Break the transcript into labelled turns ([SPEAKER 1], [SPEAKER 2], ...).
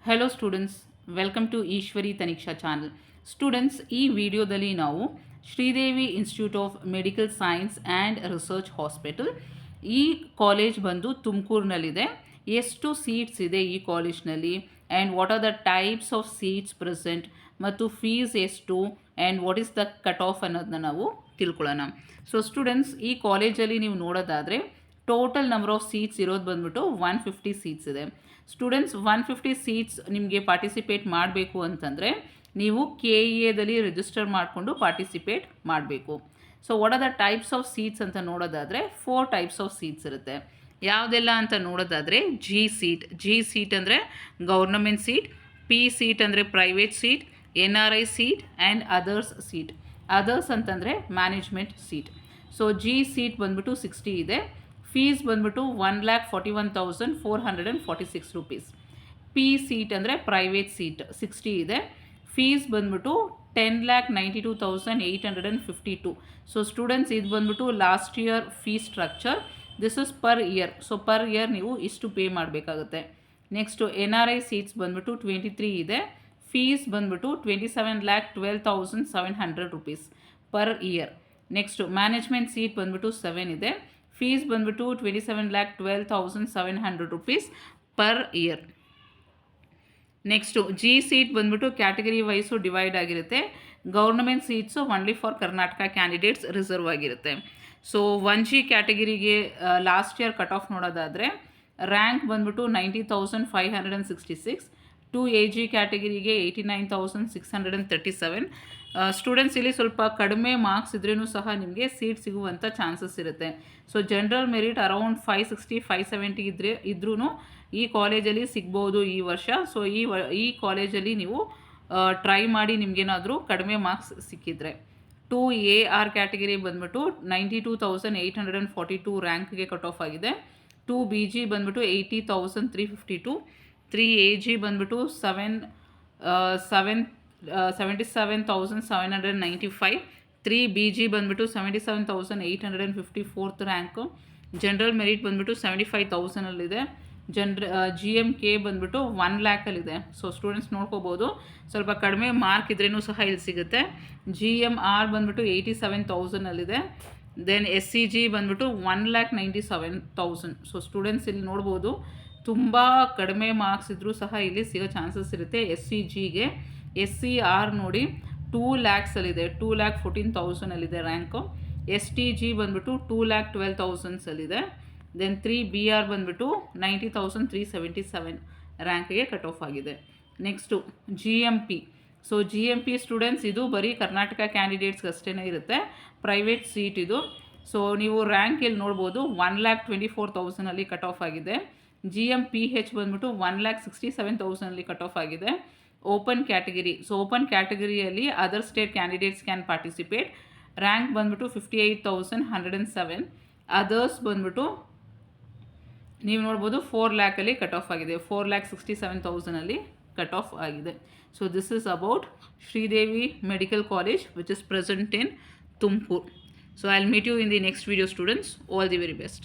[SPEAKER 1] Hello students, welcome to Eshwari Taniksha channel. Students, ಈ ವಿಡಿಯೋದಲ್ಲಿ ನಾವು Sridevi institute of medical science and research hospital, ಈ college ಬಂದು ತುಮಕೂರಿನಲ್ಲಿದೆ. ಎಷ್ಟು ಸೀಟ್ಸ್ ಇದೆ ಈ ಕಾಲೇಜ್ನಲ್ಲಿ and what are the types of seats present ಮತ್ತು ಫೀಸ್ ಎಷ್ಟು and what is the cut off ಅನ್ನೋದನ್ನ ನಾವು ತಿಳ್ಕೊಳ್ಳೋಣ. ಸೊ ಸ್ಟೂಡೆಂಟ್ಸ್, ಈ ಕಾಲೇಜಲ್ಲಿ ನೀವು ನೋಡೋದಾದರೆ ಟೋಟಲ್ ನಂಬರ್ ಆಫ್ ಸೀಟ್ಸ್ ಇರೋದು ಬಂದ್ಬಿಟ್ಟು 150 ಸೀಟ್ಸ್ ಇದೆ. ಸ್ಟೂಡೆಂಟ್ಸ್, 150 ಸೀಟ್ಸ್ ನಿಮಗೆ ಪಾರ್ಟಿಸಿಪೇಟ್ ಮಾಡಬೇಕು ಅಂತಂದರೆ ನೀವು KEAದಲ್ಲಿ ರಿಜಿಸ್ಟರ್ ಮಾಡಿಕೊಂಡು ಪಾರ್ಟಿಸಿಪೇಟ್ ಮಾಡಬೇಕು. So what are the types of seats ಅಂತ ನೋಡೋದಾದರೆ 4 ಟೈಪ್ಸ್ ಆಫ್ ಸೀಟ್ಸ್ ಇರುತ್ತೆ. ಯಾವುದೆಲ್ಲ ಅಂತ ನೋಡೋದಾದರೆ ಜಿ ಸೀಟ್ ಅಂದರೆ ಗೌರ್ನಮೆಂಟ್ ಸೀಟ್, P ಸೀಟ್ ಅಂದರೆ private seat, NRI seat and others seat. Others ಅಂತಂದರೆ management seat. So G seat ಬಂದ್ಬಿಟ್ಟು 60 ಇದೆ. ಫೀಸ್ ಬಂದ್ಬಿಟ್ಟು 1,41,446 ರೂಪೀಸ್. P ಸೀಟ್ ಅಂದರೆ ಪ್ರೈವೇಟ್ ಸೀಟ್ 60 ಇದೆ. ಫೀಸ್ ಬಂದ್ಬಿಟ್ಟು 10,92,852. ಸೊ ಸ್ಟೂಡೆಂಟ್ಸ್, ಇದು ಬಂದ್ಬಿಟ್ಟು last year fees structure. This is per year. So per year ನೀವು ಇಷ್ಟು ಪೇ ಮಾಡಬೇಕಾಗುತ್ತೆ. ನೆಕ್ಸ್ಟು NRI ಸೀಟ್ಸ್ ಬಂದ್ಬಿಟ್ಟು 23 ಇದೆ. ಫೀಸ್ ಬಂದ್ಬಿಟ್ಟು 27,12,700 rupees per year. Next management seat ಬಂದ್ಬಿಟ್ಟು 7 ಇದೆ. ಫೀಸ್ ಬಂದ್ಬಿಟ್ಟು 27,12,700 rupees per year. Next G seat ಬಂದ್ಬಿಟ್ಟು ಕ್ಯಾಟಗರಿ ವೈಸು ಡಿವೈಡ್ ಆಗಿರುತ್ತೆ. Government seats only for Karnataka candidates reserve ಆಗಿರುತ್ತೆ. ಸೊ 1G ಕ್ಯಾಟಗರಿಗೆ ಲಾಸ್ಟ್ ಇಯರ್ ಕಟ್ ಆಫ್ ನೋಡೋದಾದರೆ ರ್ಯಾಂಕ್ ಬಂದ್ಬಿಟ್ಟು 90,566. 2AG ಕ್ಯಾಟಗರಿಗೆ 89,637. ಸ್ಟೂಡೆಂಟ್ಸ್, ಇಲ್ಲಿ ಸ್ವಲ್ಪ ಕಡಿಮೆ ಮಾರ್ಕ್ಸ್ ಇದ್ರೂ ಸಹ ನಿಮಗೆ ಸೀಟ್ ಸಿಗುವಂಥ ಚಾನ್ಸಸ್ ಇರುತ್ತೆ. ಸೊ ಜನರಲ್ ಮೆರಿಟ್ ಅರೌಂಡ್ 560-570 ಇದ್ರೂ ಈ ಕಾಲೇಜಲ್ಲಿ ಸಿಗ್ಬೋದು ಈ ವರ್ಷ. ಸೊ ಈ ಕಾಲೇಜಲ್ಲಿ ನೀವು ಟ್ರೈ ಮಾಡಿ ನಿಮಗೇನಾದರೂ ಕಡಿಮೆ ಮಾರ್ಕ್ಸ್ ಸಿಕ್ಕಿದ್ರೆ. 2AR ಕ್ಯಾಟಗರಿ ಬಂದ್ಬಿಟ್ಟು 92,842 ರ್ಯಾಂಕ್ಗೆ ಕಟ್ ಆಫ್ ಆಗಿದೆ. 2BG ಬಂದ್ಬಿಟ್ಟು 80,352. 3AG ಬಂದ್ಬಿಟ್ಟು 77,795. 3BG ಬಂದ್ಬಿಟ್ಟು 77,854 ರ್ಯಾಂಕು. ಜನರಲ್ ಮೆರಿಟ್ ಬಂದ್ಬಿಟ್ಟು 75,000ಅಲ್ಲಿದೆ. GMK ಬಂದ್ಬಿಟ್ಟು 1 ಲ್ಯಾಕಲ್ಲಿದೆ. ಸೊ ಸ್ಟೂಡೆಂಟ್ಸ್ ನೋಡ್ಕೋಬೋದು, ಸ್ವಲ್ಪ ಕಡಿಮೆ ಮಾರ್ಕ್ ಇದ್ರೂ ಸಹ ಇಲ್ಲಿ ಸಿಗುತ್ತೆ. GMR ಬಂದ್ಬಿಟ್ಟು 87,000ಅಲ್ಲಿದೆ. ದೆನ್ SCG ಬಂದ್ಬಿಟ್ಟು 1,97,000. ಸೊ ಸ್ಟೂಡೆಂಟ್ಸ್, ಇಲ್ಲಿ ನೋಡ್ಬೋದು ತುಂಬ ಕಡಿಮೆ ಮಾರ್ಕ್ಸ್ ಇದ್ದರೂ ಸಹ ಇಲ್ಲಿ ಸಿಗೋ ಚಾನ್ಸಸ್ ಇರುತ್ತೆ SCGಗೆ. SCR ನೋಡಿ 2 ಲ್ಯಾಕ್ಸಲ್ಲಿದೆ, 2,14,000ಅಲ್ಲಿದೆ ರ್ಯಾಂಕು. STG ಬಂದ್ಬಿಟ್ಟು 2,12,000ಅಲ್ಲಿದೆ. ದೆನ್ 3BR ಬಂದ್ಬಿಟ್ಟು 90,377 ರ್ಯಾಂಕ್ಗೆ ಕಟ್ ಆಫ್ ಆಗಿದೆ. Next GMP. So GMP students, ಇದು ಬರೀ ಕರ್ನಾಟಕ ಕ್ಯಾಂಡಿಡೇಟ್ಸ್ಗೆ ಅಷ್ಟೇ ಇರುತ್ತೆ, ಪ್ರೈವೇಟ್ ಸೀಟ್ ಇದು. ಸೊ ನೀವು ರ್ಯಾಂಕ್ ಇಲ್ಲಿ ನೋಡ್ಬೋದು 1,24,000ಅಲ್ಲಿ ಕಟ್ ಆಫ್ ಆಗಿದೆ. GMPH ಬಂದ್ಬಿಟ್ಟು 1,67,000ಅಲ್ಲಿ ಕಟ್ ಆಫ್ ಆಗಿದೆ. Open category. ಸೊ ಓಪನ್ ಕ್ಯಾಟಗರಿಯಲ್ಲಿ other state candidates can participate. Rank ಬಂದ್ಬಿಟ್ಟು 58,107. ಅದರ್ಸ್ ಬಂದ್ಬಿಟ್ಟು ನೀವು ನೋಡ್ಬೋದು 4 ಲ್ಯಾಕಲ್ಲಿ ಕಟ್ ಆಫ್ ಆಗಿದೆ, 4,67,000ಅಲ್ಲಿ ಕಟ್ ಆಫ್ ಆಗಿದೆ. So this is about Sridevi medical college which is present in Tumakuru. So I will meet you in the next video students. All the very best.